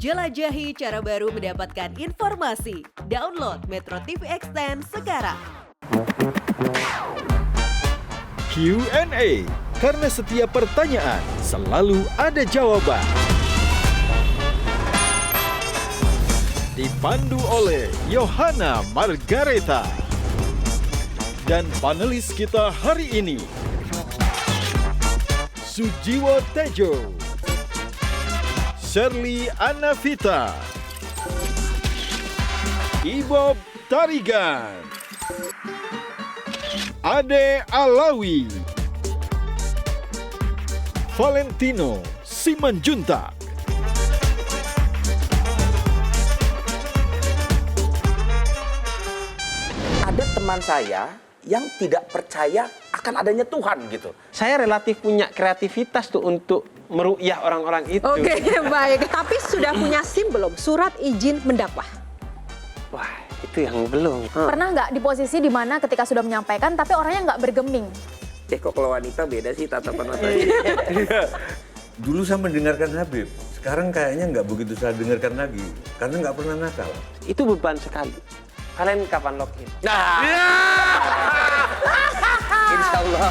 Jelajahi cara baru mendapatkan informasi. Download Metro TV Extend sekarang. Q&A, karena setiap pertanyaan selalu ada jawaban. Dipandu oleh Yohana Margareta. Dan panelis kita hari ini, Sujiwo Tejo, Shirley Anavita, Ibob Tarigan, Ade Alawi, Valentino Simanjuntak. Ada teman saya yang tidak percaya akan adanya Tuhan gitu. Saya relatif punya kreativitas tuh untuk meru'yah orang-orang itu. Oke, baik. Tapi sudah punya SIM belum? Surat izin mendakwah. Wah, itu yang belum. Pernah nggak di posisi di mana ketika sudah menyampaikan tapi orangnya nggak bergeming? Kok kalau wanita beda sih tatapan matanya. Dulu saya mendengarkan Habib, sekarang kayaknya nggak begitu saya dengarkan lagi, karena nggak pernah nakal. Itu beban sekali. Kalian kapan login? Nah, insya Allah.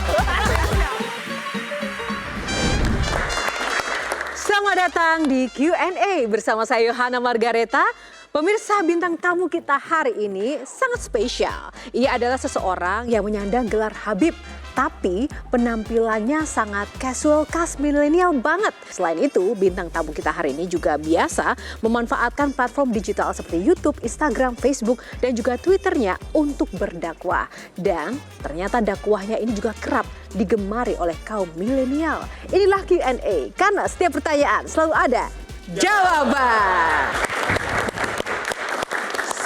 Selamat datang di Q&A bersama saya Yohana Margareta. Pemirsa, bintang tamu kita hari ini sangat spesial. Ia adalah seseorang yang menyandang gelar Habib, tapi penampilannya sangat casual khas milenial banget. Selain itu, bintang tamu kita hari ini juga biasa memanfaatkan platform digital seperti YouTube, Instagram, Facebook, dan juga Twitternya untuk berdakwah. Dan ternyata dakwahnya ini juga kerap digemari oleh kaum milenial. Inilah Q&A, karena setiap pertanyaan selalu ada jawaban.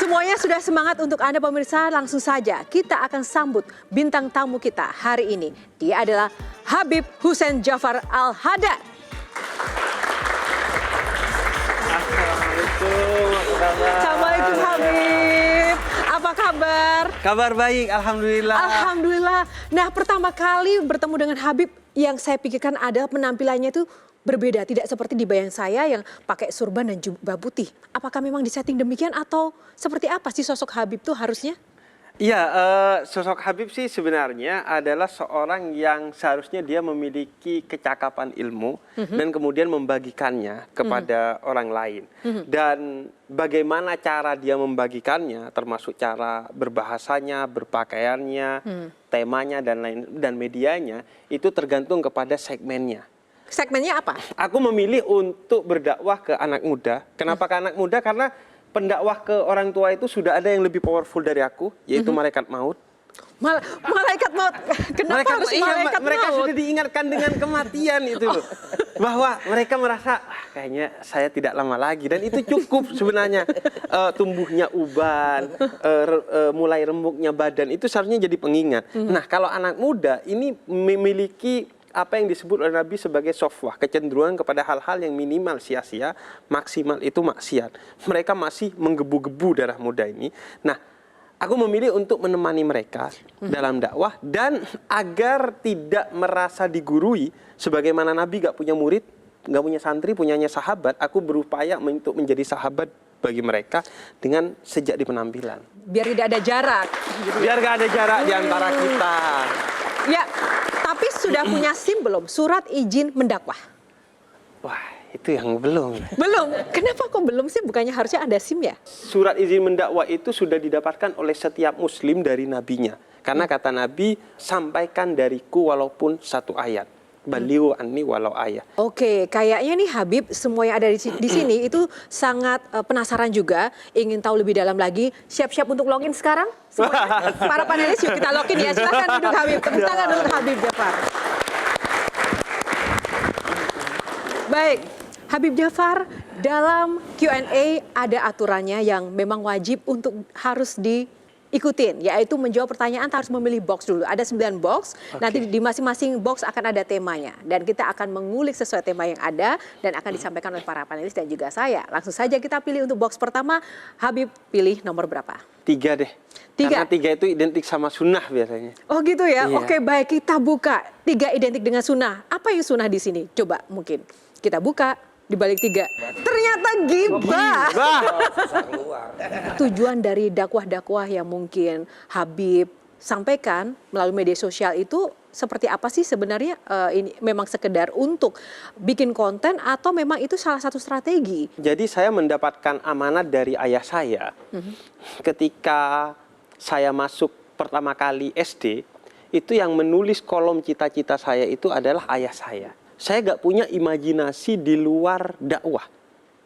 Semuanya sudah semangat untuk Anda pemirsa, langsung saja kita akan sambut bintang tamu kita hari ini. Dia adalah Habib Hussein Jafar Al-Haddad. Assalamualaikum Habib. Apa kabar? Kabar baik, alhamdulillah. Alhamdulillah. Nah, pertama kali bertemu dengan Habib yang saya pikirkan adalah penampilannya itu berbeda, tidak seperti di bayang saya yang pakai surban dan jubah putih. Apakah memang disetting demikian atau seperti apa sih sosok Habib tuh harusnya? Iya, sosok Habib sih sebenarnya adalah seorang yang seharusnya dia memiliki kecakapan ilmu dan kemudian membagikannya kepada orang lain. Dan bagaimana cara dia membagikannya, termasuk cara berbahasanya, berpakaiannya, temanya dan medianya, itu tergantung kepada segmennya. Segmennya apa? Aku memilih untuk berdakwah ke anak muda. Kenapa ke anak muda? Karena pendakwah ke orang tua itu sudah ada yang lebih powerful dari aku, yaitu malaikat maut. Malaikat maut. Kenapa harus malaikat mereka maut? sudah diingatkan dengan kematian itu loh. Bahwa mereka merasa kayaknya saya tidak lama lagi, dan itu cukup sebenarnya. Tumbuhnya uban, mulai remuknya badan, itu seharusnya jadi pengingat. Nah, kalau anak muda ini memiliki apa yang disebut oleh Nabi sebagai sofwah, kecenderungan kepada hal-hal yang minimal sia-sia, maksimal itu maksiat. Mereka masih menggebu-gebu darah muda ini. Nah, aku memilih untuk menemani mereka dalam dakwah, dan agar tidak merasa digurui, sebagaimana Nabi gak punya murid, gak punya santri, punyanya sahabat, aku berupaya untuk menjadi sahabat bagi mereka dengan sejak di penampilan. Biar tidak ada jarak. Biar gak ada jarak di antara kita. Ya, tapi sudah punya SIM belum? Surat izin mendakwah. Wah, itu yang belum. Belum? Kenapa kok belum sih? Bukannya harusnya ada SIM ya? Surat izin mendakwah itu sudah didapatkan oleh setiap muslim dari nabinya. Karena kata Nabi, sampaikan dariku walaupun satu ayat. Baliu anni walau ayat. Oke, kayaknya nih Habib, semua yang ada di sini itu sangat penasaran juga, ingin tahu lebih dalam lagi. Siap-siap untuk login sekarang? Semuanya? Para panelis, yuk kita login ya. Silakan duduk Habib. Tepuk tangan untuk Habib Jafar. Baik, Habib Jafar, dalam Q&A ada aturannya yang memang wajib untuk harus diikutin, yaitu menjawab pertanyaan harus memilih box dulu. Ada 9 box, nanti di masing-masing box akan ada temanya. Dan kita akan mengulik sesuai tema yang ada dan akan disampaikan oleh para panelis dan juga saya. Langsung saja kita pilih untuk box pertama. Habib pilih nomor berapa? 3 deh. 3? Karena 3 itu identik sama sunnah biasanya. Oh gitu ya? Iya. Oke, baik, kita buka. 3 identik dengan sunnah. Apa yang sunnah di sini? Coba mungkin kita buka. di balik 3? Ternyata gibah. Susah keluar. Tujuan dari dakwah-dakwah yang mungkin Habib sampaikan melalui media sosial itu seperti apa sih sebenarnya? Ini memang sekedar untuk bikin konten atau memang itu salah satu strategi? Jadi saya mendapatkan amanat dari ayah saya ketika saya masuk pertama kali SD, itu yang menulis kolom cita-cita saya itu adalah ayah saya. Saya gak punya imajinasi di luar dakwah.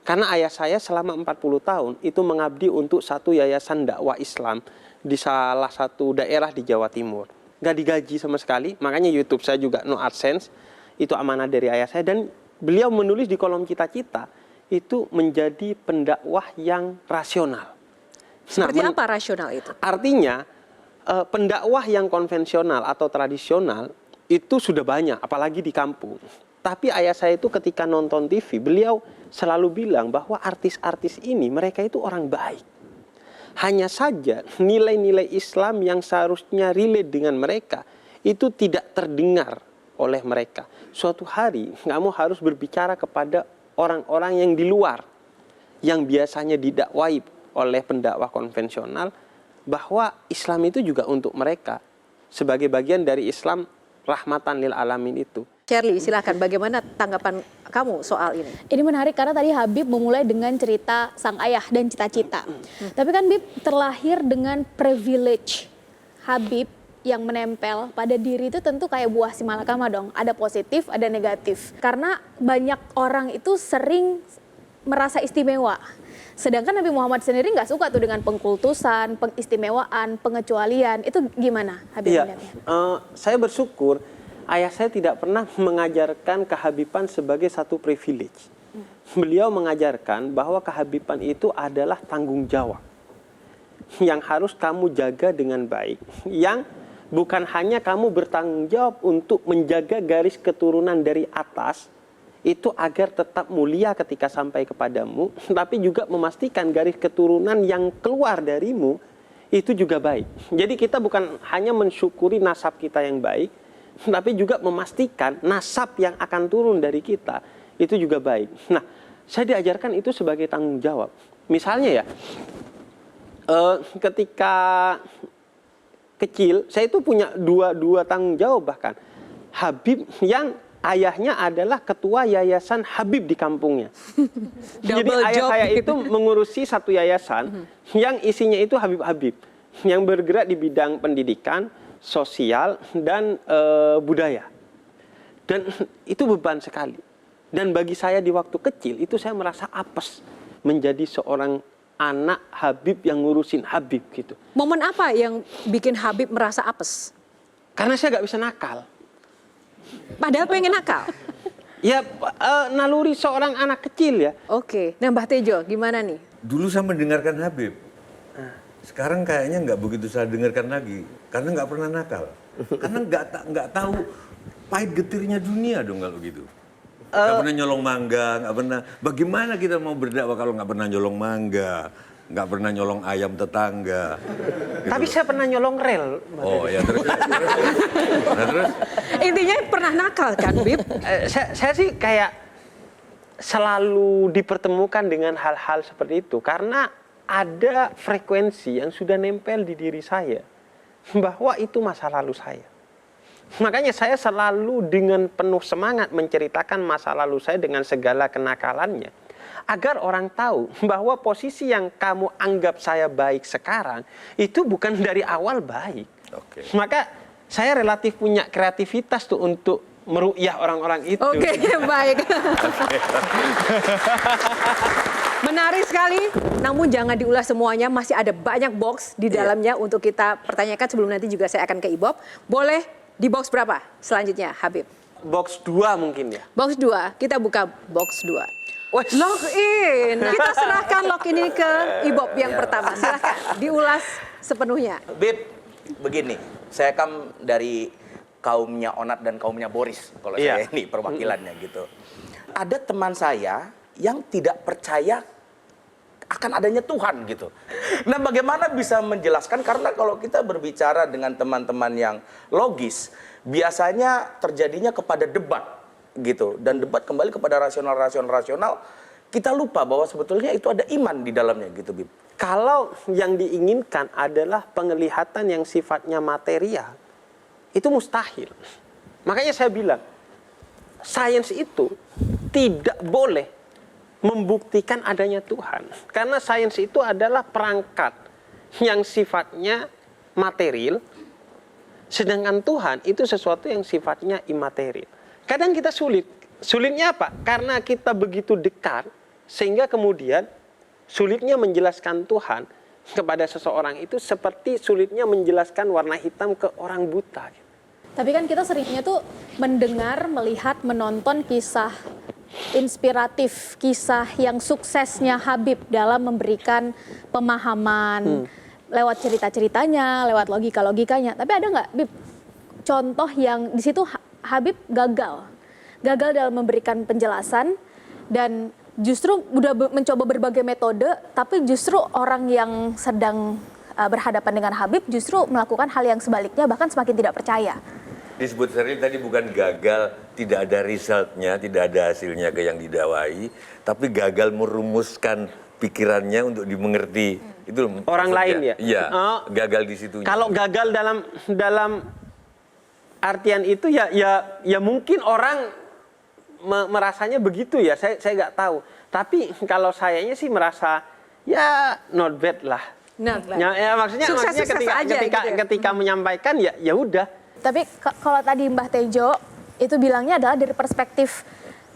Karena ayah saya selama 40 tahun itu mengabdi untuk satu yayasan dakwah Islam di salah satu daerah di Jawa Timur. Gak digaji sama sekali, makanya YouTube saya juga no AdSense. Itu amanah dari ayah saya, dan beliau menulis di kolom cita-cita itu menjadi pendakwah yang rasional. Seperti apa rasional itu? Artinya pendakwah yang konvensional atau tradisional itu sudah banyak, apalagi di kampung. Tapi ayah saya itu ketika nonton TV, beliau selalu bilang bahwa artis-artis ini mereka itu orang baik. Hanya saja nilai-nilai Islam yang seharusnya relate dengan mereka itu tidak terdengar oleh mereka. Suatu hari kamu harus berbicara kepada orang-orang yang di luar, yang biasanya didakwai oleh pendakwah konvensional, bahwa Islam itu juga untuk mereka sebagai bagian dari Islam rahmatan lil alamin itu. Shirley, silakan. Bagaimana tanggapan kamu soal ini? Ini menarik karena tadi Habib memulai dengan cerita sang ayah dan cita-cita. Tapi kan Habib terlahir dengan privilege. Habib yang menempel pada diri itu tentu kayak buah si malakama dong. Ada positif, ada negatif. Karena banyak orang itu sering merasa istimewa. Sedangkan Nabi Muhammad sendiri nggak suka tuh dengan pengkultusan, pengistimewaan, pengecualian. Itu gimana Habib melihatnya? Saya bersyukur ayah saya tidak pernah mengajarkan kehabiban sebagai satu privilege. Beliau mengajarkan bahwa kehabiban itu adalah tanggung jawab yang harus kamu jaga dengan baik. Yang bukan hanya kamu bertanggung jawab untuk menjaga garis keturunan dari atas, itu agar tetap mulia ketika sampai kepadamu, tapi juga memastikan garis keturunan yang keluar darimu itu juga baik. Jadi kita bukan hanya mensyukuri nasab kita yang baik, tapi juga memastikan nasab yang akan turun dari kita itu juga baik. Nah, saya diajarkan itu sebagai tanggung jawab. Misalnya ya, ketika kecil, saya itu punya dua tanggung jawab bahkan. Habib yang ayahnya adalah ketua yayasan Habib di kampungnya. Jadi ayah saya itu mengurusi satu yayasan yang isinya itu Habib-Habib yang bergerak di bidang pendidikan, sosial, dan budaya. Dan itu beban sekali. Dan bagi saya di waktu kecil itu saya merasa apes menjadi seorang anak Habib yang ngurusin Habib gitu. Momen apa yang bikin Habib merasa apes? Karena saya nggak bisa nakal. Padahal pengen nakal. Ya naluri seorang anak kecil ya. Oke, nah Mbah Tejo gimana nih? Dulu saya mendengarkan Habib. Sekarang kayaknya nggak begitu saya dengarkan lagi, karena nggak pernah nakal. Karena nggak tahu pahit getirnya dunia dong kalau gitu. Nggak pernah nyolong mangga, nggak pernah. Bagaimana kita mau berdakwah kalau nggak pernah nyolong mangga, nggak pernah nyolong ayam tetangga. Gitu. Tapi saya pernah nyolong rel. Oh ya terus. Nah, terus. Intinya pernah nakal kan, Bib? Saya sih kayak selalu dipertemukan dengan hal-hal seperti itu karena ada frekuensi yang sudah nempel di diri saya bahwa itu masa lalu saya. Makanya saya selalu dengan penuh semangat menceritakan masa lalu saya dengan segala kenakalannya. Agar orang tahu bahwa posisi yang kamu anggap saya baik sekarang itu bukan dari awal baik. Oke. Maka saya relatif punya kreativitas tuh untuk meru'yah orang-orang itu. Oke, baik. Menarik sekali, namun jangan diulas semuanya, masih ada banyak box di dalamnya untuk kita pertanyakan sebelum nanti juga saya akan ke Ibob. Boleh di box berapa selanjutnya, Habib? Box 2 mungkin ya. Box 2, kita buka box 2. Wes. Log in, kita serahkan log ini ke Ibob yang pertama. Silahkan diulas sepenuhnya. Bib, begini, saya kan dari kaumnya Onat dan kaumnya Boris, kalau saya ini perwakilannya gitu. Ada teman saya yang tidak percaya akan adanya Tuhan gitu. Nah, bagaimana bisa menjelaskan? Karena kalau kita berbicara dengan teman-teman yang logis, biasanya terjadinya kepada debat gitu, dan debat kembali kepada rasional, kita lupa bahwa sebetulnya itu ada iman di dalamnya gitu, Bib. Kalau yang diinginkan adalah penglihatan yang sifatnya material, itu mustahil. Makanya saya bilang, sains itu tidak boleh membuktikan adanya Tuhan. Karena sains itu adalah perangkat yang sifatnya material, sedangkan Tuhan itu sesuatu yang sifatnya imaterial. Kadang kita sulit. Sulitnya apa? Karena kita begitu dekat, sehingga kemudian sulitnya menjelaskan Tuhan kepada seseorang itu seperti sulitnya menjelaskan warna hitam ke orang buta. Tapi kan kita seringnya tuh mendengar, melihat, menonton kisah inspiratif, kisah yang suksesnya Habib dalam memberikan pemahaman lewat cerita-ceritanya, lewat logika-logikanya. Tapi ada nggak, Bib, contoh yang di situ Habib gagal dalam memberikan penjelasan dan justru udah mencoba berbagai metode, tapi justru orang yang sedang berhadapan dengan Habib justru melakukan hal yang sebaliknya, bahkan semakin tidak percaya. Disebut serius tadi bukan gagal, tidak ada resultnya, tidak ada hasilnya ke yang didakwai, tapi gagal merumuskan pikirannya untuk dimengerti. Itu Orang lain ya? Iya, gagal di situ. Kalau gagal dalam artian itu ya mungkin orang merasanya begitu ya, saya nggak tahu. Tapi kalau sayanya sih merasa ya not bad lah. Ya, maksudnya ketika menyampaikan ya udah. Tapi kalau tadi Mbah Tejo itu bilangnya adalah dari perspektif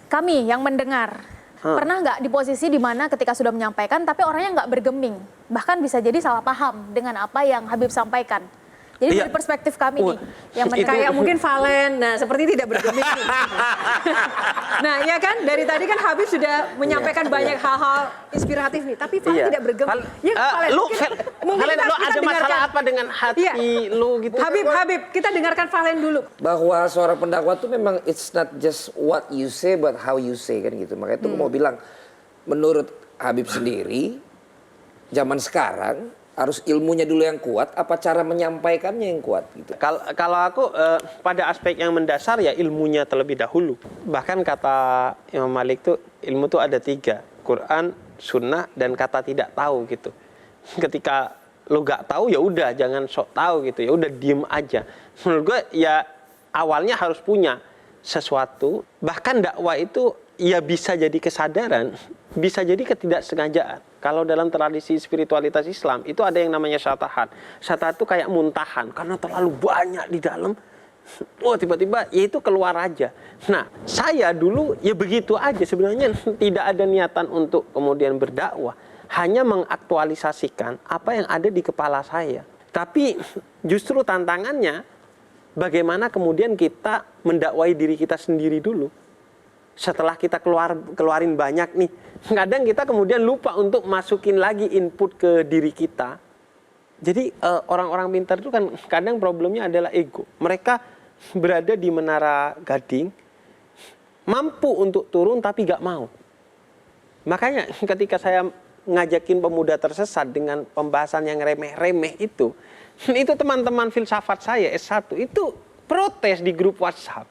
kami yang mendengar. Pernah nggak di posisi di mana ketika sudah menyampaikan tapi orangnya nggak bergeming, bahkan bisa jadi salah paham dengan apa yang Habib sampaikan. Jadi dari perspektif kami nih yang kayak mungkin Valen, nah seperti tidak bergeming. Nah ya kan, dari tadi kan Habib sudah menyampaikan banyak hal-hal inspiratif nih, tapi Valen tidak bergeming. Ya Valen, Valen, lu ada masalah apa dengan hati lu gitu? Habib, kita dengarkan Valen dulu. Bahwa seorang pendakwah itu memang it's not just what you say but how you say, kan gitu. Makanya itu mau bilang, menurut Habib sendiri, zaman sekarang harus ilmunya dulu yang kuat, apa cara menyampaikannya yang kuat gitu. Kalau aku pada aspek yang mendasar ya ilmunya terlebih dahulu. Bahkan kata Imam Malik tuh ilmu tuh ada 3, Quran, Sunnah, dan kata tidak tahu gitu. Ketika lo gak tahu ya udah jangan sok tahu gitu, ya udah diem aja. Menurut gue ya awalnya harus punya sesuatu. Bahkan dakwah itu ya bisa jadi kesadaran, bisa jadi ketidaksengajaan. Kalau dalam tradisi spiritualitas Islam, itu ada yang namanya syatahat. Syatahat itu kayak muntahan, karena terlalu banyak di dalam. Oh tiba-tiba ya itu keluar aja. Nah saya dulu ya begitu aja sebenarnya, tidak ada niatan untuk kemudian berdakwah. Hanya mengaktualisasikan apa yang ada di kepala saya. Tapi justru tantangannya, bagaimana kemudian kita mendakwai diri kita sendiri dulu. Setelah kita keluarin banyak nih, kadang kita kemudian lupa untuk masukin lagi input ke diri kita. Jadi orang-orang pintar itu kan kadang problemnya adalah ego. Mereka berada di menara gading, mampu untuk turun tapi gak mau. Makanya ketika saya ngajakin pemuda tersesat dengan pembahasan yang remeh-remeh itu teman-teman filsafat saya S1 itu protes di grup WhatsApp.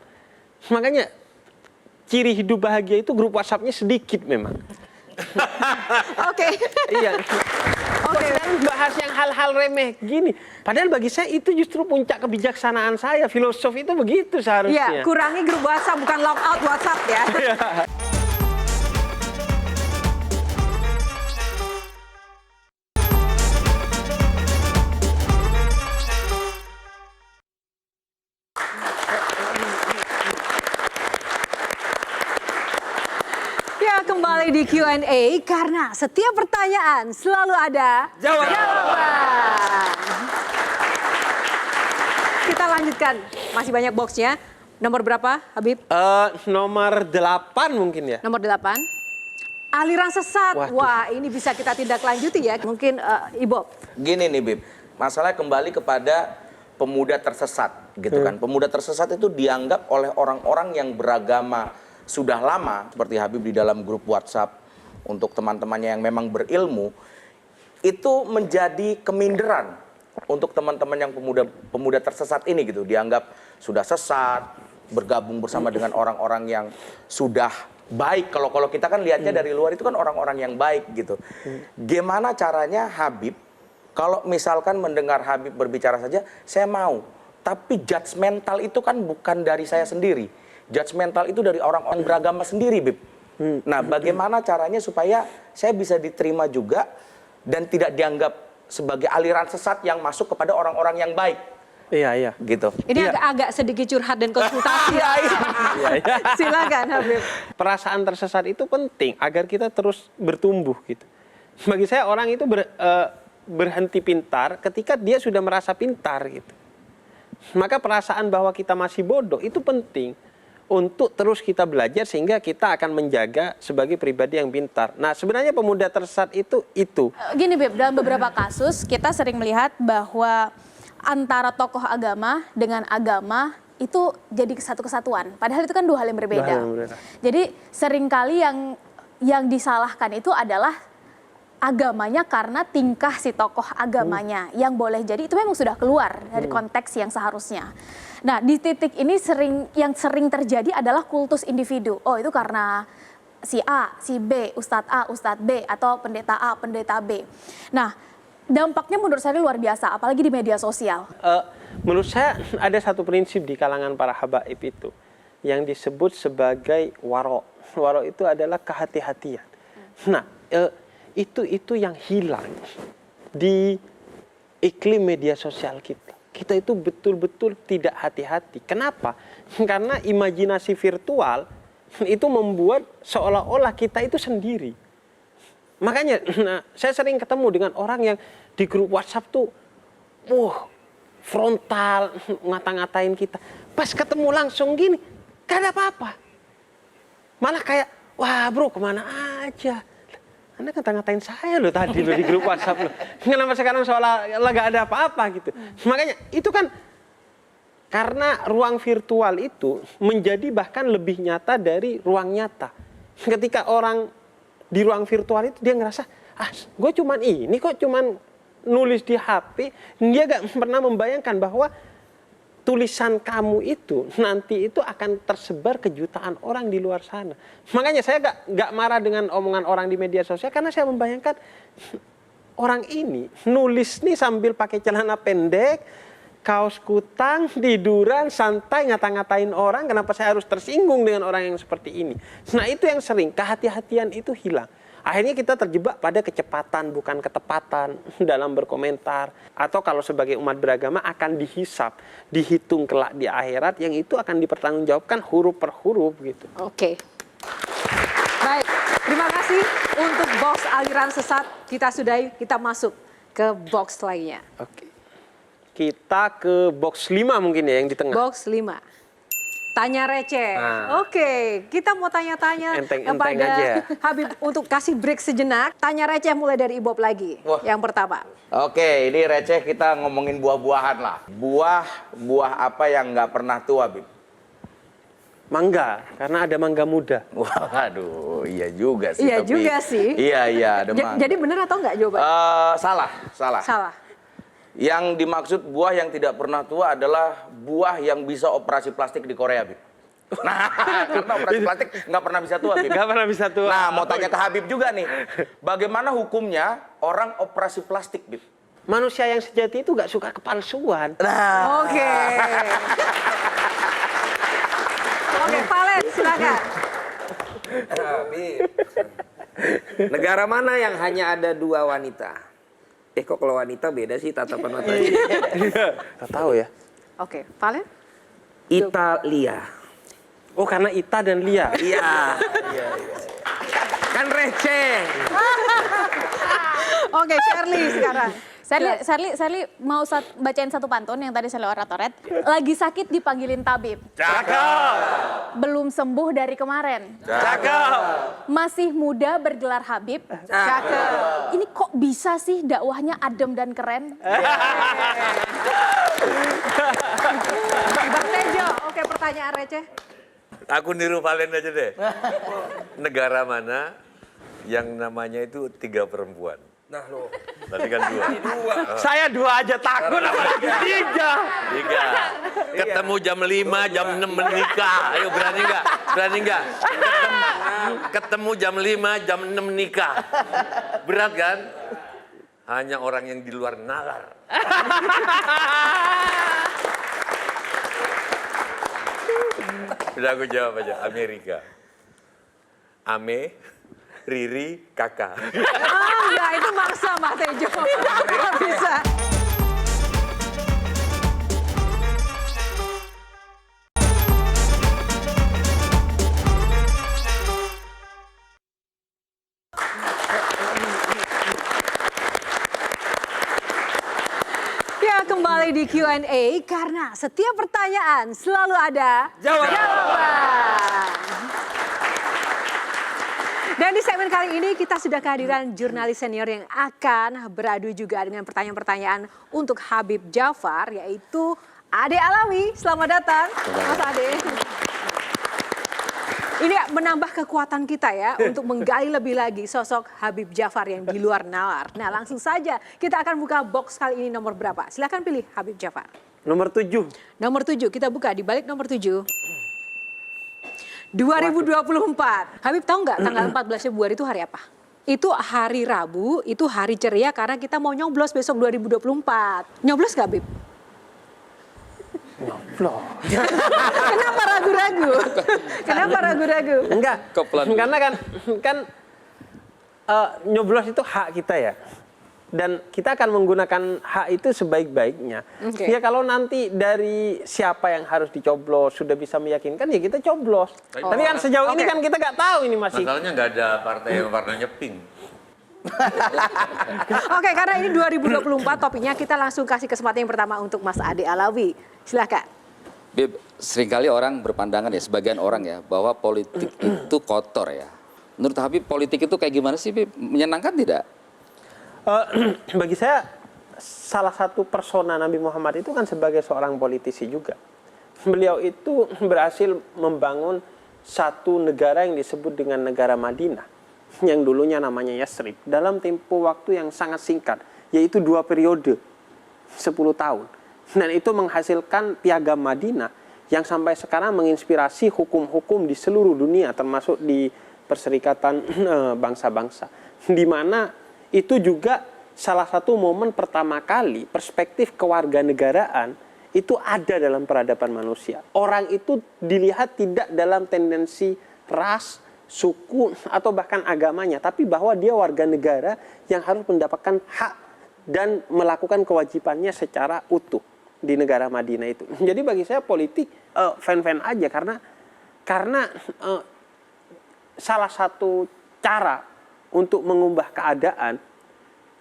Makanya ciri hidup bahagia itu grup WhatsApp-nya sedikit memang. Oke. Iya. Oke. Bahas yang hal-hal remeh gini. Padahal bagi saya itu justru puncak kebijaksanaan saya. Filosof itu begitu seharusnya. Iya, kurangi grup WhatsApp, bukan logout WhatsApp ya. Kembali di Q&A karena setiap pertanyaan selalu ada jawaban. Kita lanjutkan, masih banyak boxnya. Nomor berapa, Habib? Nomor 8 mungkin ya. Nomor 8. Aliran sesat. Waduh. Wah, ini bisa kita tindak lanjuti ya. Mungkin Ibob. Gini nih, Bib. Masalah kembali kepada pemuda tersesat gitu kan. Pemuda tersesat itu dianggap oleh orang-orang yang beragama sudah lama, seperti Habib di dalam grup WhatsApp untuk teman-temannya yang memang berilmu, itu menjadi keminderan untuk teman-teman yang pemuda tersesat ini gitu. Dianggap sudah sesat, bergabung bersama dengan orang-orang yang sudah baik. Kalau kita kan lihatnya dari luar itu kan orang-orang yang baik gitu. Gimana caranya Habib, kalau misalkan mendengar Habib berbicara saja, saya mau. Tapi judgmental itu kan bukan dari saya sendiri. Judgmental itu dari orang-orang beragama sendiri, Bib. Nah, bagaimana caranya supaya saya bisa diterima juga dan tidak dianggap sebagai aliran sesat yang masuk kepada orang-orang yang baik. Iya. Gitu. Ini agak sedikit curhat dan konsultasi. Silakan Habib. Perasaan tersesat itu penting agar kita terus bertumbuh gitu. Bagi saya orang itu berhenti pintar ketika dia sudah merasa pintar gitu. Maka perasaan bahwa kita masih bodoh itu penting untuk terus kita belajar sehingga kita akan menjaga sebagai pribadi yang pintar. Nah, sebenarnya pemuda tersesat itu. Gini Beb, dalam beberapa kasus kita sering melihat bahwa antara tokoh agama dengan agama itu jadi satu kesatuan. Padahal itu kan dua hal yang berbeda. Jadi seringkali yang disalahkan itu adalah agamanya karena tingkah si tokoh agamanya yang boleh jadi itu memang sudah keluar dari konteks yang seharusnya. Nah, di titik ini yang sering terjadi adalah kultus individu. Oh, itu karena si A, si B, Ustadz A, Ustadz B, atau pendeta A, pendeta B. Nah, dampaknya menurut saya luar biasa, apalagi di media sosial. Menurut saya ada satu prinsip di kalangan para habaib itu yang disebut sebagai waro. Waro itu adalah kehati-hatian. Nah, itu yang hilang di iklim media sosial kita. Kita itu betul-betul tidak hati-hati. Kenapa? Karena imajinasi virtual itu membuat seolah-olah kita itu sendiri. Makanya saya sering ketemu dengan orang yang di grup WhatsApp tuh frontal ngata-ngatain kita. Pas ketemu langsung gini, gak ada apa-apa. Malah kayak, wah bro kemana aja. Anda ngata-ngatain saya loh tadi loh di grup WhatsApp loh. Kenapa sekarang seolah gak ada apa-apa gitu. Makanya itu kan karena ruang virtual itu menjadi bahkan lebih nyata dari ruang nyata. Ketika orang di ruang virtual itu dia ngerasa, gue cuman ini kok cuman nulis di HP, dia gak pernah membayangkan bahwa tulisan kamu itu nanti itu akan tersebar ke jutaan orang di luar sana. Makanya saya gak marah dengan omongan orang di media sosial karena saya membayangkan orang ini nulis nih sambil pakai celana pendek, kaos kutang, tiduran, santai, ngata-ngatain orang, kenapa saya harus tersinggung dengan orang yang seperti ini. Nah itu yang sering, kehati-hatian itu hilang. Akhirnya kita terjebak pada kecepatan bukan ketepatan dalam berkomentar. Atau kalau sebagai umat beragama akan dihisap, dihitung kelak di akhirat yang itu akan dipertanggungjawabkan huruf per huruf gitu. Oke. Baik, terima kasih untuk box aliran sesat. Kita sudahi, kita masuk ke box lainnya. Oke. Kita ke box 5 mungkin ya yang di tengah. Box 5. Tanya receh. Oke, kita mau tanya-tanya Enteng-enteng kepada aja. Habib untuk kasih break sejenak. Tanya receh mulai dari Ibob lagi. Wah. Yang pertama. Oke, ini receh kita ngomongin buah-buahan lah. Buah apa yang nggak pernah tua, Bib? Mangga, karena ada mangga muda. Waduh, iya juga sih. Iya tapi- juga sih. Iya, ada mangga. Jadi benar atau enggak jawaban? Salah. Salah. Yang dimaksud buah yang tidak pernah tua adalah buah yang bisa operasi plastik di Korea, Bib. Nah, karena operasi plastik nggak pernah bisa tua, Bib. Gak pernah bisa tua. Nah, mau tanya ke Habib juga nih. Bagaimana hukumnya orang operasi plastik, Bib? Manusia yang sejati itu gak suka kepalsuan. Nah, Oke. Oke, Valen, silakan. Negara mana yang hanya ada 2 wanita? Kok kalau wanita beda sih tatapan matanya. Gak tahu ya. Oke, Valen. Italia. Oh karena Ita dan Lia. Iya. Kan receh. Oke, Shirley sekarang. Sherly mau bacain satu pantun yang tadi saya oratoret. Lagi sakit dipanggilin tabib. Cakep. Belum sembuh dari kemarin. Cakep. Masih muda bergelar Habib. Cakep. Ini kok bisa sih dakwahnya adem dan keren? Bang Tejo, oke pertanyaan receh. Aku niru Valen aja deh. Negara mana yang namanya itu 3 perempuan? Nah lo, Tadi kan 2. Saya 2 aja takut, apalagi 3. 3. Ketemu jam 5, jam 6 menikah. Ayo berani nggak? Berani nggak? Ketemu jam 5, jam 6 nikah. Berat kan? Hanya orang yang di luar nalar. Udah aku jawab aja, Amerika. Ame, Riri, Kakak. Oh enggak, itu maksa Mas Tejo. Nggak bisa. Ya, kembali di Q&A karena setiap pertanyaan selalu ada jawaban. Dan di segmen kali ini kita sudah kehadiran jurnalis senior yang akan beradu juga dengan pertanyaan-pertanyaan untuk Habib Jafar, yaitu Ade Alawi. Selamat datang, Mas Ade. Ini menambah kekuatan kita ya untuk menggali lebih lagi sosok Habib Jafar yang di luar nalar. Nah, langsung saja kita akan buka box kali ini nomor berapa. Silakan pilih Habib Jafar. Nomor 7. Nomor 7, kita buka di balik nomor 7. 2024. Habib tahu nggak tanggal 14 Februari itu hari apa? Itu hari Rabu, itu hari ceria karena kita mau nyoblos besok 2024. Nyoblos nggak, Habib? Nyoblos. Kenapa ragu-ragu? Kenapa ragu-ragu? Enggak, Koplan. karena kan nyoblos itu hak kita ya. Dan kita akan menggunakan hak itu sebaik-baiknya. Oke. Ya kalau nanti dari siapa yang harus dicoblos sudah bisa meyakinkan ya kita coblos. Tapi kan sejauh ini Oke. kan kita nggak tahu ini masih. Masalahnya nggak ada partai yang warnanya pink. Oke, karena ini 2024 topiknya, kita langsung kasih kesempatan yang pertama untuk Mas Ade Alawi. Silakan. Bib, seringkali orang berpandangan ya, sebagian orang ya, bahwa politik itu kotor ya. Menurut Habib, politik itu kayak gimana sih, Bib? Menyenangkan tidak? Bagi saya salah satu persona Nabi Muhammad itu kan sebagai seorang politisi juga. Beliau itu berhasil membangun satu negara yang disebut dengan negara Madinah, yang dulunya namanya Yasrib, dalam tempo waktu yang sangat singkat, yaitu 2 periode 10 tahun. Dan itu menghasilkan Piagam Madinah yang sampai sekarang menginspirasi hukum-hukum di seluruh dunia, termasuk di Perserikatan Bangsa-Bangsa, di mana itu juga salah satu momen pertama kali perspektif kewarganegaraan itu ada dalam peradaban manusia. Orang itu dilihat tidak dalam tendensi ras, suku, atau bahkan agamanya, tapi bahwa dia warga negara yang harus mendapatkan hak dan melakukan kewajibannya secara utuh di negara Madinah itu. Jadi bagi saya politik fan-fan aja karena salah satu cara untuk mengubah keadaan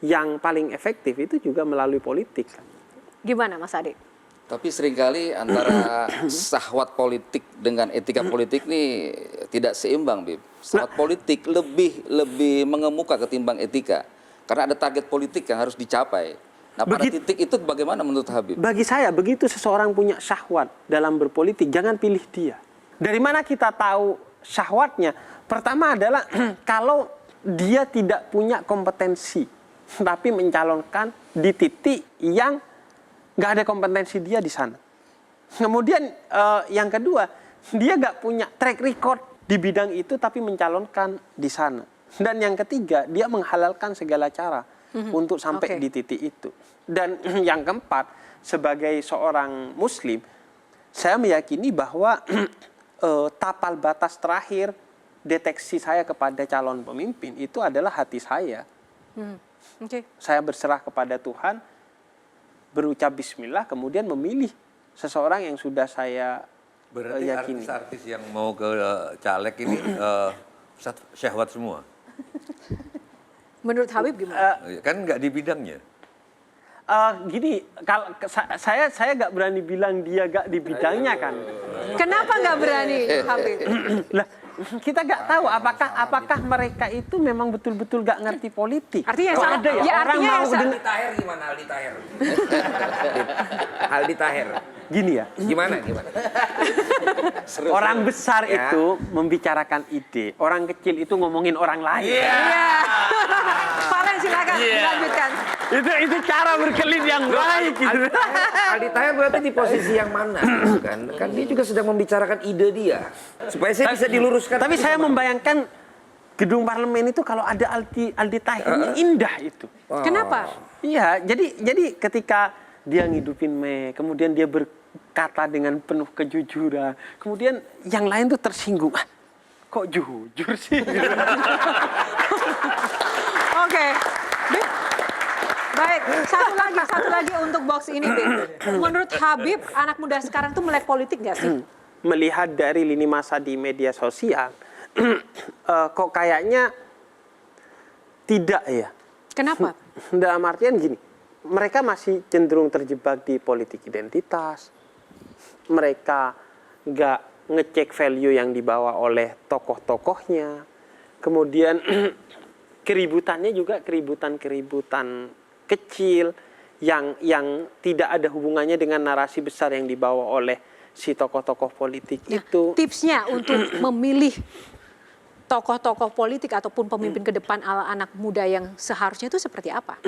yang paling efektif itu juga melalui politik. Gimana Mas Ade? Tapi seringkali antara syahwat politik dengan etika politik ini tidak seimbang, Bib. Syahwat politik lebih mengemuka ketimbang etika. Karena ada target politik yang harus dicapai. Nah, pada titik itu bagaimana menurut Habib? Bagi saya, begitu seseorang punya syahwat dalam berpolitik, jangan pilih dia. Dari mana kita tahu syahwatnya? Pertama adalah kalau dia tidak punya kompetensi, tapi mencalonkan di titik yang nggak ada kompetensi dia di sana. Kemudian yang kedua, dia nggak punya track record di bidang itu, tapi mencalonkan di sana. Dan yang ketiga, dia menghalalkan segala cara untuk sampai di titik itu. Dan yang keempat, sebagai seorang Muslim, saya meyakini bahwa tapal batas terakhir deteksi saya kepada calon pemimpin itu adalah hati saya. Saya berserah kepada Tuhan, berucap bismillah, kemudian memilih seseorang yang sudah saya Berarti yakini. artis-artis yang mau ke caleg ini syahwat semua. Menurut Habib gimana? Kan nggak di bidangnya. Gini, kalau saya nggak berani bilang dia nggak di bidangnya kan. Kenapa nggak berani Habib? Lah, kita nggak tahu apakah mereka itu memang betul-betul nggak ngerti politik. Artinya yang Kalau sangat- ada ya, ya, orang artinya mau yang sangat- Aldi Taher gimana Aldi Taher? Aldi Taher. gini ya. Gimana? Orang besar Ya. itu membicarakan ide, orang kecil itu ngomongin orang lain. Iya. Valen silakan. Iya. Itu cara berkelit yang baik gitu. Aldi Taher berarti di posisi yang mana gitu kan? Kan dia juga sedang membicarakan ide dia. Supaya saya bisa diluruskan. Tapi saya membayangkan gedung parlemen itu kalau ada Aldi Taher indah itu. Kenapa? Iya, jadi ketika dia ngidupin kemudian dia berkata dengan penuh kejujuran, kemudian yang lain tuh tersinggung. Ah, kok jujur sih? Oke. Bib. Baik, satu lagi untuk box ini, Bib. Menurut Habib, anak muda sekarang tuh melek politik nggak sih? Melihat dari lini masa di media sosial, kok kayaknya tidak ya. Kenapa? Dalam artian gini, mereka masih cenderung terjebak di politik identitas. Mereka nggak ngecek value yang dibawa oleh tokoh-tokohnya. Kemudian keributannya juga keributan kecil yang tidak ada hubungannya dengan narasi besar yang dibawa oleh si tokoh-tokoh politik itu. Tipsnya untuk memilih tokoh-tokoh politik ataupun pemimpin ke depan ala anak muda yang seharusnya itu seperti apa?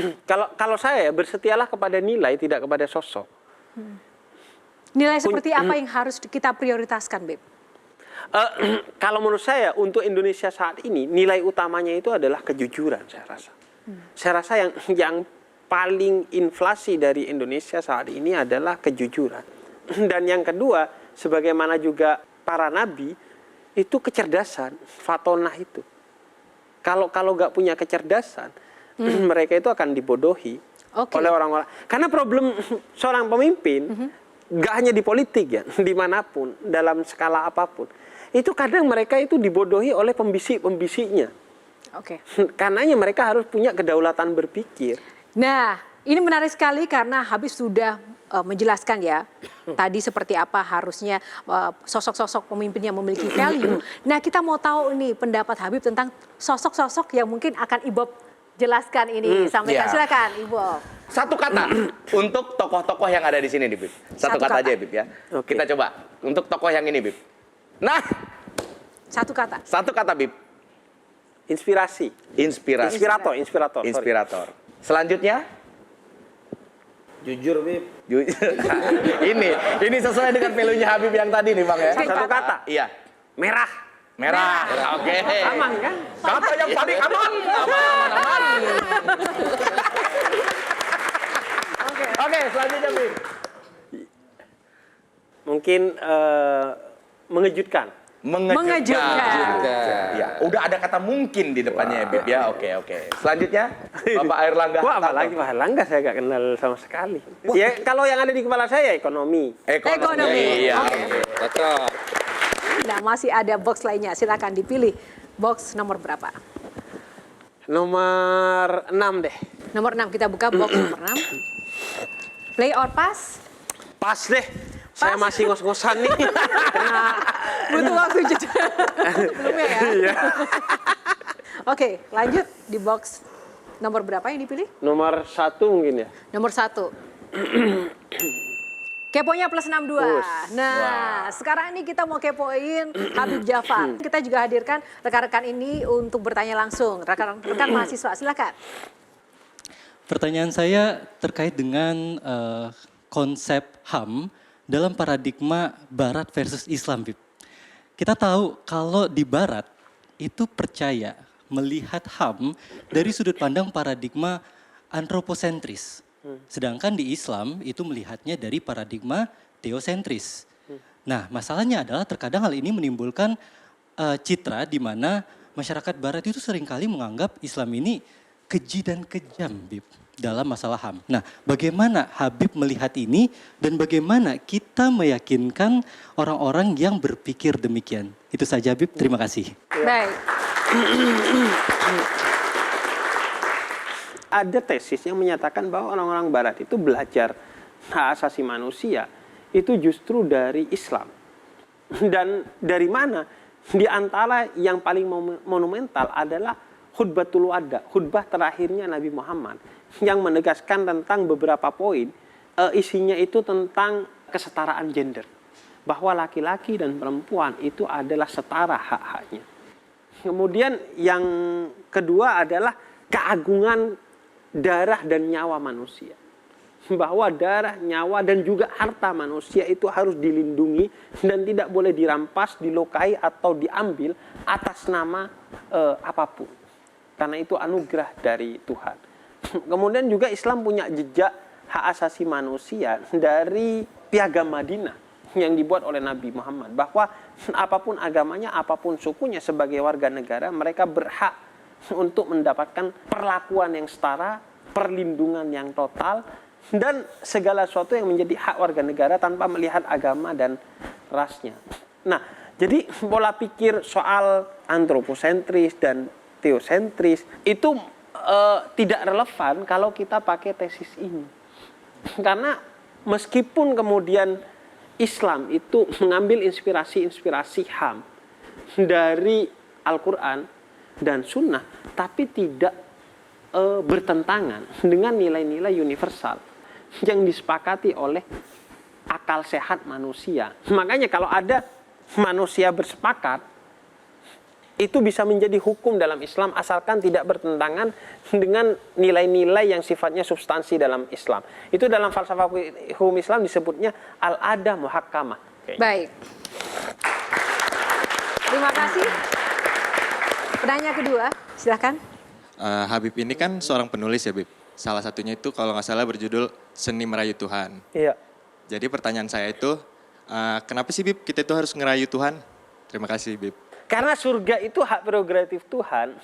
Kalau saya bersetialah kepada nilai, tidak kepada sosok. Nilai seperti apa yang harus kita prioritaskan, Beb? Kalau menurut saya untuk Indonesia saat ini nilai utamanya itu adalah kejujuran, saya rasa. Saya rasa yang paling inflasi dari Indonesia saat ini adalah kejujuran. Dan yang kedua, sebagaimana juga para nabi, itu kecerdasan, fatonah itu. Kalau nggak punya kecerdasan, mereka itu akan dibodohi oleh orang-orang. Karena problem seorang pemimpin nggak hanya di politik ya, dimanapun, dalam skala apapun, itu kadang mereka itu dibodohi oleh pembisik-pembisiknya. Karenanya mereka harus punya kedaulatan berpikir. Nah, ini menarik sekali karena Habib sudah menjelaskan ya tadi seperti apa harusnya sosok-sosok pemimpin yang memiliki value. Nah, kita mau tahu nih pendapat Habib tentang sosok-sosok yang mungkin akan Ibob jelaskan ini. Sampaikan, silakan Ibob. Satu kata untuk tokoh-tokoh yang ada di sini nih, Bib. Satu kata aja, Bib ya. Kita coba untuk tokoh yang ini, Bib. Nah, satu kata. Satu kata, Bib. Inspirasi. Inspirator. Selanjutnya? Jujur, Bib. ini sesuai dengan value-nya Habib yang tadi nih, Bang ya. Satu kata. Iya. Merah. Oke. Aman kan? Kata yang paling aman. Aman. Oke, selanjutnya, Bib. Mungkin mengejutkan. Ya, udah ada kata mungkin di depannya ya, Bib ya. Oke. Selanjutnya, Bapak Airlangga. Wah, apalagi Pak Airlangga saya nggak kenal sama sekali. Ya, kalau yang ada di kepala saya ekonomi. Iya. Cocok. Nah, masih ada box lainnya. Silakan dipilih. Box nomor berapa? Nomor 6 deh. Nomor 6, kita buka box nomor 6. Play or pass? Pas deh. Saya masih ngos-ngosan nih. Butuh waktu jeda sebelumnya ya. Oke, lanjut di box nomor berapa yang dipilih? Nomor 1 mungkin ya. Nomor 1. Keponya plus 62. Nah, sekarang ini kita mau kepoin Habib Jafar. Kita juga hadirkan rekan-rekan ini untuk bertanya langsung. Rekan-rekan mahasiswa, silakan. Pertanyaan saya terkait dengan konsep HAM dalam paradigma Barat versus Islam, Bib. Kita tahu kalau di Barat itu percaya melihat HAM dari sudut pandang paradigma antroposentris. Sedangkan di Islam itu melihatnya dari paradigma teosentris. Nah, masalahnya adalah terkadang hal ini menimbulkan citra di mana masyarakat Barat itu seringkali menganggap Islam ini keji dan kejam, Bib, dalam masalah HAM. Nah, bagaimana Habib melihat ini dan bagaimana kita meyakinkan orang-orang yang berpikir demikian? Itu saja, Habib. Terima kasih. Baik. Ada tesis yang menyatakan bahwa orang-orang Barat itu belajar hak asasi manusia itu justru dari Islam. Dan dari mana? Di antara yang paling monumental adalah khutbatul wada, khutbah terakhirnya Nabi Muhammad yang menegaskan tentang beberapa poin, isinya itu tentang kesetaraan gender, bahwa laki-laki dan perempuan itu adalah setara hak-haknya. Kemudian yang kedua adalah keagungan darah dan nyawa manusia. Bahwa darah, nyawa, dan juga harta manusia itu harus dilindungi dan tidak boleh dirampas, dilukai, atau diambil atas nama apapun. Karena itu anugerah dari Tuhan. Kemudian juga Islam punya jejak hak asasi manusia dari Piagam Madinah yang dibuat oleh Nabi Muhammad. Bahwa apapun agamanya, apapun sukunya, sebagai warga negara, mereka berhak untuk mendapatkan perlakuan yang setara, perlindungan yang total, dan segala sesuatu yang menjadi hak warga negara tanpa melihat agama dan rasnya. Nah, jadi pola pikir soal antroposentris dan teosentris itu tidak relevan kalau kita pakai tesis ini. Karena meskipun kemudian Islam itu mengambil inspirasi-inspirasi HAM dari Al-Quran dan Sunnah, tapi tidak bertentangan dengan nilai-nilai universal yang disepakati oleh akal sehat manusia. Makanya kalau ada manusia bersepakat, itu bisa menjadi hukum dalam Islam asalkan tidak bertentangan dengan nilai-nilai yang sifatnya substansi dalam Islam. Itu dalam falsafah hukum Islam disebutnya al-ada muhakkamah. Baik. Terima kasih. Penanya kedua, silakan. Habib ini kan seorang penulis ya, Bib. Salah satunya itu kalau nggak salah berjudul Seni Merayu Tuhan. Iya. Jadi pertanyaan saya itu, kenapa sih Bib kita itu harus ngerayu Tuhan? Terima kasih Bib. Karena surga itu hak prerogatif Tuhan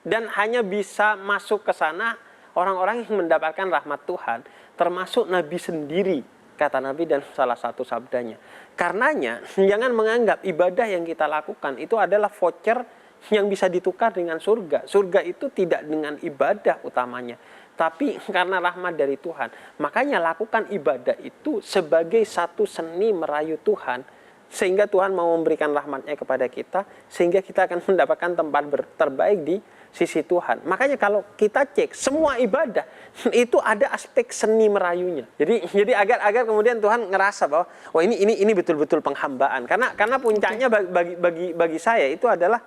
dan hanya bisa masuk ke sana orang-orang yang mendapatkan rahmat Tuhan, termasuk Nabi sendiri, kata Nabi dan salah satu sabdanya. Karenanya jangan menganggap ibadah yang kita lakukan itu adalah voucher yang bisa ditukar dengan surga. Surga itu tidak dengan ibadah utamanya, tapi karena rahmat dari Tuhan. Makanya lakukan ibadah itu sebagai satu seni merayu Tuhan, sehingga Tuhan mau memberikan rahmatnya kepada kita, sehingga kita akan mendapatkan tempat terbaik di sisi Tuhan. Makanya kalau kita cek semua ibadah itu ada aspek seni merayunya. Jadi agar kemudian Tuhan ngerasa bahwa oh ini betul-betul penghambaan. Karena puncaknya bagi saya itu adalah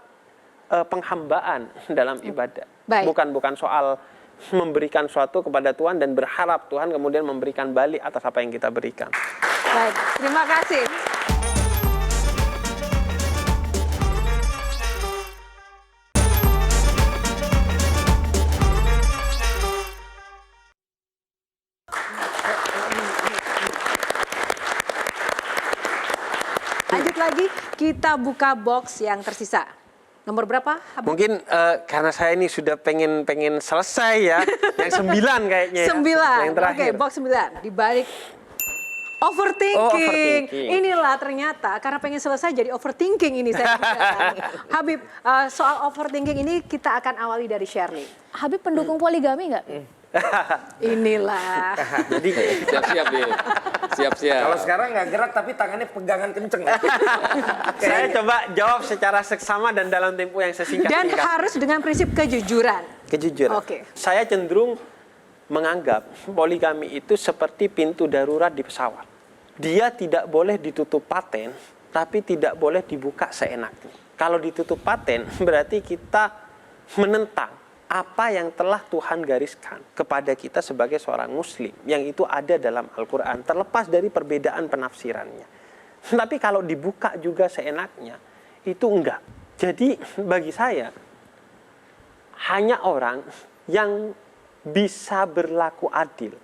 penghambaan dalam ibadah. Bukan soal memberikan sesuatu kepada Tuhan dan berharap Tuhan kemudian memberikan balik atas apa yang kita berikan. Baik, terima kasih. Lanjut lagi, kita buka box yang tersisa. Nomor berapa? Mungkin karena saya ini sudah pengen selesai ya. Yang 9 kayaknya. 9. Yang terakhir. Oke, box 9. Di balik overthinking. Inilah ternyata karena pengen selesai jadi overthinking ini saya. Habib, soal overthinking ini kita akan awali dari Shirley. Habib pendukung poligami nggak? Inilah. Jadi Siap-siap ya. Siap-siap. Kalau sekarang nggak gerak tapi tangannya pegangan kenceng. saya coba jawab secara seksama dan dalam tempo yang sesingkat-singkat. Dan harus dengan prinsip kejujuran. Kejujuran. Oke. Saya cenderung menganggap poligami itu seperti pintu darurat di pesawat. Dia tidak boleh ditutup paten, tapi tidak boleh dibuka seenaknya. Kalau ditutup paten, berarti kita menentang apa yang telah Tuhan gariskan kepada kita sebagai seorang muslim, yang itu ada dalam Al-Quran, terlepas dari perbedaan penafsirannya. Tapi kalau dibuka juga seenaknya, itu enggak. Jadi bagi saya, hanya orang yang bisa berlaku adil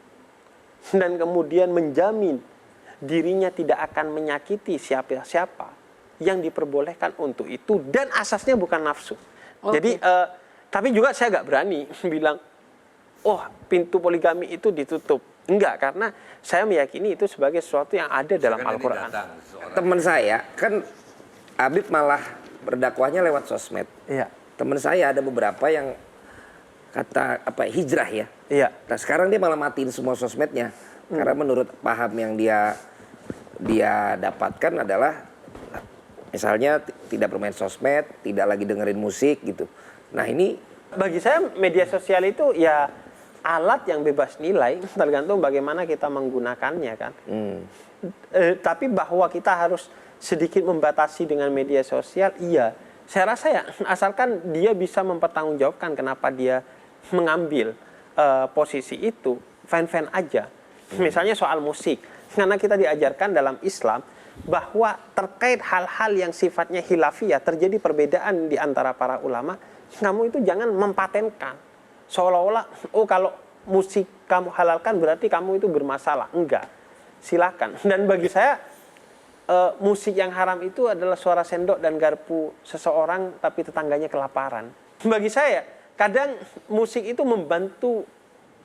dan kemudian menjamin dirinya tidak akan menyakiti siapa-siapa yang diperbolehkan untuk itu, dan asasnya bukan nafsu. Jadi tapi juga saya nggak berani bilang, oh pintu poligami itu ditutup. Enggak, karena saya meyakini itu sebagai sesuatu yang ada dalam Al-Quran. Teman saya, kan Habib malah berdakwahnya lewat sosmed. Iya. Teman saya ada beberapa yang kata hijrah ya. Iya. Nah sekarang dia malah matiin semua sosmednya. Karena menurut paham yang dia dapatkan adalah misalnya tidak bermain sosmed, tidak lagi dengerin musik gitu. Nah ini bagi saya media sosial itu ya alat yang bebas nilai, tergantung bagaimana kita menggunakannya kan. Tapi bahwa kita harus sedikit membatasi dengan media sosial, iya. Saya rasa ya asalkan dia bisa mempertanggungjawabkan kenapa dia mengambil posisi itu fan-fan aja. Misalnya soal musik, karena kita diajarkan dalam Islam bahwa terkait hal-hal yang sifatnya khilafiyah, terjadi perbedaan di antara para ulama, kamu itu jangan mempatenkan seolah-olah oh kalau musik kamu halalkan berarti kamu itu bermasalah. Enggak, silakan. Dan bagi saya musik yang haram itu adalah suara sendok dan garpu seseorang tapi tetangganya kelaparan. Bagi saya kadang musik itu membantu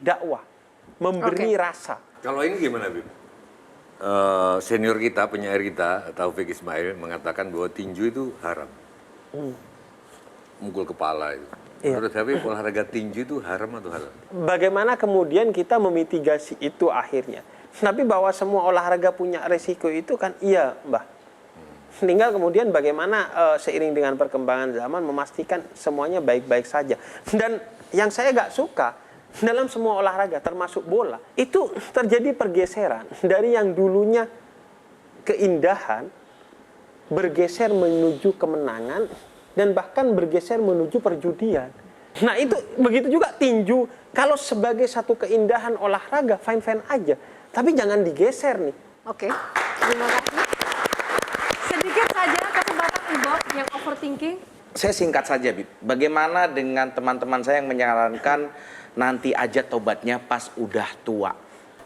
dakwah, memberi rasa. Kalau ini gimana, Bib? Senior kita, penyair kita, Taufik Ismail mengatakan bahwa tinju itu haram. Mukul kepala itu. Menurut Habib, olahraga tinju itu haram atau halal? Bagaimana kemudian kita memitigasi itu akhirnya? Tapi bahwa semua olahraga punya resiko itu kan iya, Mbah. Tinggal kemudian bagaimana seiring dengan perkembangan zaman memastikan semuanya baik-baik saja. Dan yang saya nggak suka, dalam semua olahraga termasuk bola, itu terjadi pergeseran dari yang dulunya keindahan bergeser menuju kemenangan dan bahkan bergeser menuju perjudian. Nah itu begitu juga tinju, kalau sebagai satu keindahan olahraga fine-fine aja, tapi jangan digeser nih. Oke, terima kasih. Sedikit saja kesempatan Ibob yang overthinking. Saya singkat saja, Bib. Bagaimana dengan teman-teman saya yang menyarankan nanti aja tobatnya pas udah tua?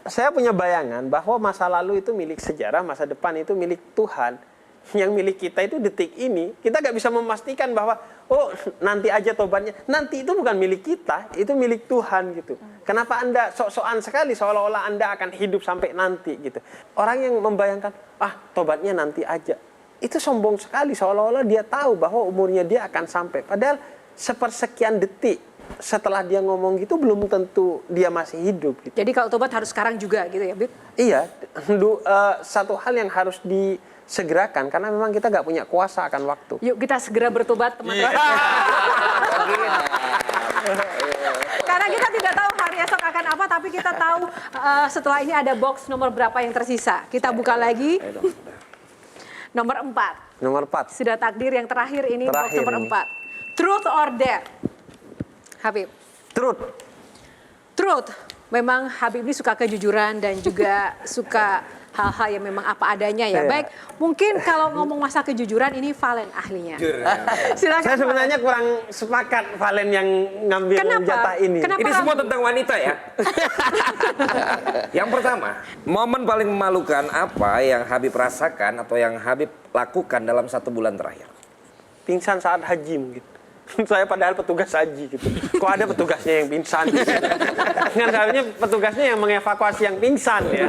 Saya punya bayangan bahwa masa lalu itu milik sejarah, masa depan itu milik Tuhan. Yang milik kita itu detik ini, kita nggak bisa memastikan bahwa oh nanti aja tobatnya. Nanti itu bukan milik kita, itu milik Tuhan gitu. Kenapa Anda sok-sokan sekali seolah-olah Anda akan hidup sampai nanti gitu. Orang yang membayangkan tobatnya nanti aja, itu sombong sekali seolah-olah dia tahu bahwa umurnya dia akan sampai. Padahal sepersekian detik setelah dia ngomong gitu belum tentu dia masih hidup gitu. Jadi kalau tobat harus sekarang juga gitu ya, Bib? Iya, satu hal yang harus disegerakan karena memang kita nggak punya kuasa akan waktu. Yuk kita segera bertobat, teman-teman. Karena kita tidak tahu hari esok akan apa, tapi kita tahu setelah ini ada box nomor berapa yang tersisa. Kita buka lagi. Nomor 4. Nomor 4. Sudah takdir yang terakhir ini, box nomor 4. Truth or dare? Habib. Truth. Truth. Memang Habib ini suka kejujuran dan juga suka hal-hal yang memang apa adanya ya. Baik, mungkin kalau ngomong masa kejujuran ini Valen ahlinya. Silakan. Saya sebenarnya kurang sepakat Valen yang ngambil jatah ini. Ini semua tentang wanita ya. Yang pertama, momen paling memalukan apa yang Habib rasakan atau yang Habib lakukan dalam 1 bulan terakhir? Pingsan saat haji mungkin. Saya padahal petugas haji gitu. Kok ada petugasnya yang pingsan? Kan seharusnya petugasnya yang mengevakuasi yang pingsan ya.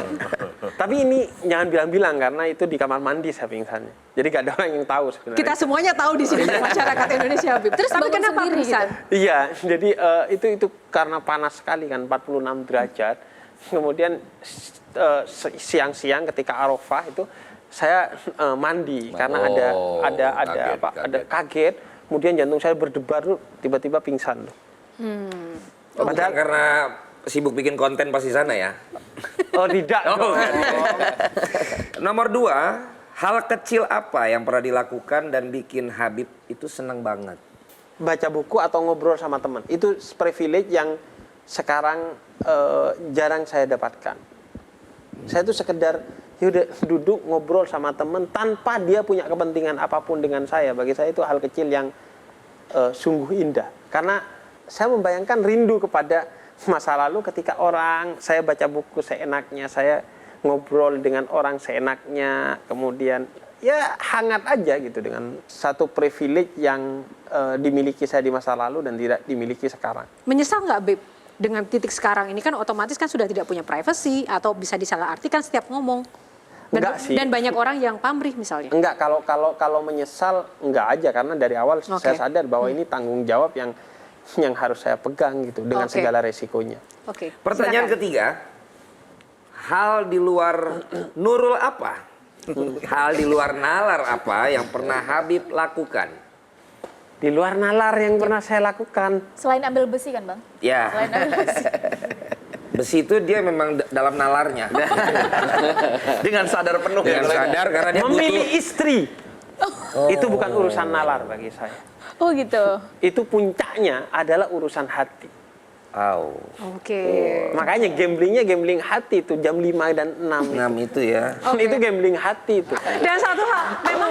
Tapi ini jangan bilang-bilang karena itu di kamar mandi saya pingsannya. Jadi gak ada orang yang tahu sebenarnya. Kita semuanya tahu di sini di masyarakat Indonesia, Habib. Terus tapi kenapa pingsan? Iya, jadi itu karena panas sekali kan, 46 derajat. Kemudian siang-siang ketika Arafah itu saya mandi karena ada kaget. Kemudian jantung saya berdebar, tiba-tiba pingsan. Padahal karena sibuk bikin konten pas di sana ya? Oh tidak. Nomor 2, hal kecil apa yang pernah dilakukan dan bikin Habib itu senang banget? Baca buku atau ngobrol sama teman. Itu privilege yang sekarang jarang saya dapatkan. Saya tuh sekedar yaudah duduk ngobrol sama teman tanpa dia punya kepentingan apapun dengan saya. Bagi saya itu hal kecil yang sungguh indah. Karena saya membayangkan rindu kepada masa lalu ketika saya baca buku seenaknya, saya ngobrol dengan orang seenaknya, kemudian ya hangat aja gitu dengan satu privilege yang dimiliki saya di masa lalu dan tidak dimiliki sekarang. Menyesal nggak, Bib? Dengan titik sekarang ini kan otomatis kan sudah tidak punya privacy atau bisa disalahartikan setiap ngomong. Dan banyak orang yang pamrih misalnya. Enggak, kalau menyesal enggak aja karena dari awal saya sadar bahwa ini tanggung jawab yang harus saya pegang gitu dengan segala resikonya. Pertanyaan ketiga, hal di luar Nurul apa? Hal di luar nalar apa yang pernah Habib lakukan? Di luar nalar yang pernah saya lakukan. Selain ambil besi kan, Bang? Ya. Selain ambil besi. Besi itu dia memang dalam nalarnya. Dengan sadar penuh. Dengan sadar karena dia memilih istri. Itu bukan urusan nalar bagi saya. Oh gitu. Itu puncaknya adalah urusan hati. Oke. Makanya gambling hati itu jam 5 dan 6. 6 itu ya. Itu gambling hati itu. Dan satu hal, memang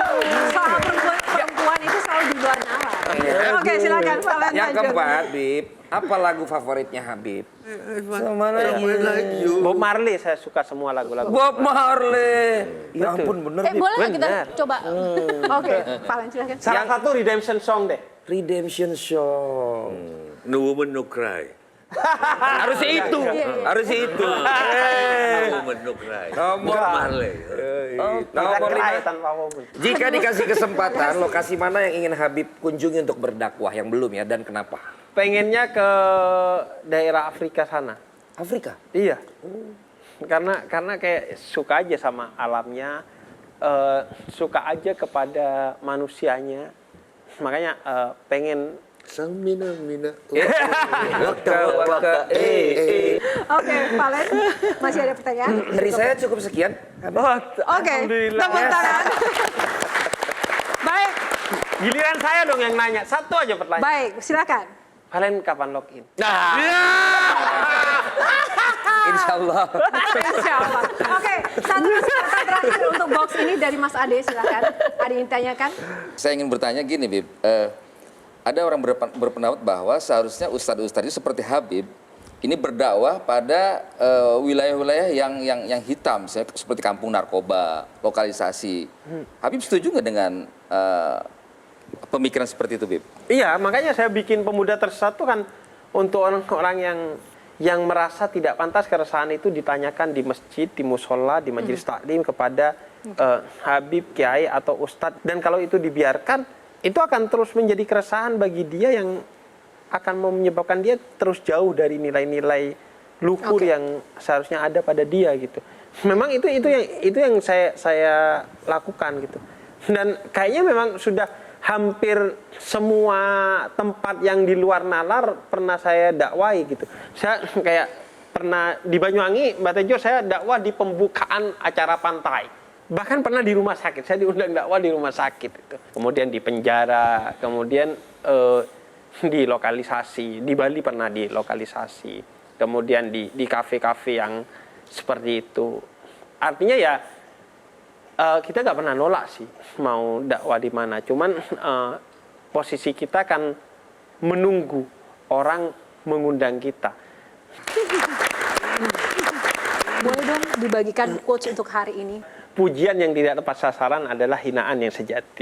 soal perempuan itu selalu di luar nalar. Oke, silakan Valen Yang lanjut. keempat, Bib, apa lagu favoritnya Habib? Sama lagi. Bob Marley, saya suka semua lagu-lagu. Bob Marley. Ya ampun, bener Bib. Boleh nggak kita Benar. coba? Oke, Valen silakan. Salah satu redemption song deh. Redemption Song. No woman no cry. Harus itu. Harus itu. No woman no cry. Nomor Marley. Nomor Cry 5. tanpa woman. Jika dikasih kesempatan, lokasi mana yang ingin Habib kunjungi untuk berdakwah yang belum ya, dan kenapa? Pengennya ke daerah Afrika sana. Afrika? Iya. Karena kayak suka aja sama alamnya, suka aja kepada manusianya. Makanya pengen Samina mina. Oke, Valen, masih ada pertanyaan? Dari saya cukup sekian. Oke, tepuk tangan. Baik, Giliran saya dong yang nanya. Satu aja pertanyaan. baik, silakan. Valen kapan login? Insya Allah. Insya Allah. Oke, satu kata terakhir untuk box ini dari Mas Ade, silakan. Ada yang ditanyakan? Saya ingin bertanya gini, Bib. Ada orang berpendapat bahwa seharusnya ustadz-ustadz itu seperti Habib ini berdakwah pada wilayah-wilayah yang hitam, seperti kampung narkoba, lokalisasi. Habib setuju nggak dengan pemikiran seperti itu, Bib? Iya, makanya saya bikin Pemuda Tersesat itu kan untuk orang-orang yang merasa tidak pantas keresahan itu ditanyakan di masjid, di musola, di majelis taklim kepada Habib, kiai atau ustadz. Dan kalau itu dibiarkan, itu akan terus menjadi keresahan bagi dia yang akan menyebabkan dia terus jauh dari nilai-nilai luhur yang seharusnya ada pada dia gitu. Memang itu yang saya lakukan gitu. Dan kayaknya memang sudah hampir semua tempat yang di luar nalar pernah saya dakwai gitu. Saya kayak pernah di Banyuwangi, Mbak Tejo, saya dakwah di pembukaan acara pantai. Bahkan pernah di rumah sakit, saya diundang dakwah di rumah sakit itu. Kemudian di penjara, kemudian di lokalisasi, di Bali pernah di lokalisasi. Kemudian di kafe-kafe yang seperti itu. Artinya ya kita nggak pernah nolak sih mau dakwah di mana. Cuman posisi kita kan menunggu orang mengundang kita. Boleh dong dibagikan quotes untuk hari ini? Pujian yang tidak tepat sasaran adalah hinaan yang sejati.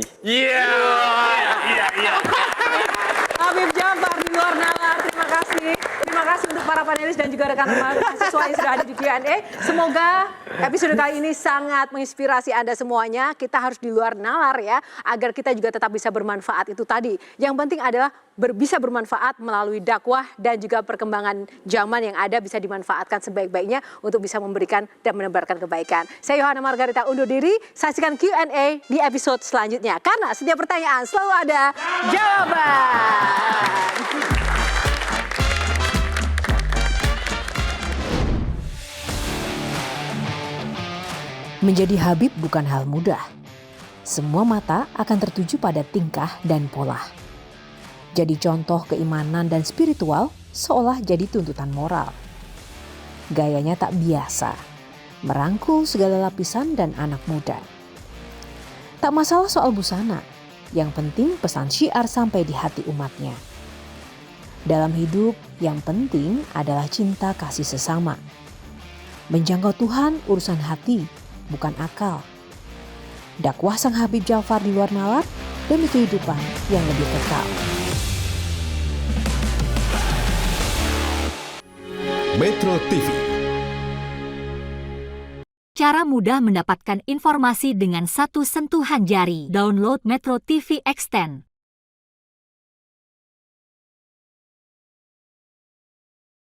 Habib Jafar di luar nalar, terima kasih. Terima kasih untuk para panelis dan juga rekan mahasiswa yang sudah hadir di Q&A. Semoga episode kali ini sangat menginspirasi Anda semuanya. Kita harus di luar nalar ya, agar kita juga tetap bisa bermanfaat itu tadi. Yang penting adalah bisa bermanfaat melalui dakwah dan juga perkembangan zaman yang ada bisa dimanfaatkan sebaik-baiknya untuk bisa memberikan dan menebarkan kebaikan. Saya Yohana Margareta undur diri, saksikan Q&A di episode selanjutnya. Karena setiap pertanyaan selalu ada jawaban. Menjadi Habib bukan hal mudah. Semua mata akan tertuju pada tingkah dan pola. Jadi contoh keimanan dan spiritual seolah jadi tuntutan moral. Gayanya tak biasa, merangkul segala lapisan dan anak muda. Tak masalah soal busana, yang penting pesan syiar sampai di hati umatnya. Dalam hidup, yang penting adalah cinta kasih sesama. Menjangkau Tuhan urusan hati, bukan akal. Dakwah sang Habib Jafar di luar nalar demi kehidupan yang lebih kekal. Metro TV. Cara mudah mendapatkan informasi dengan satu sentuhan jari. Download Metro TV Extend.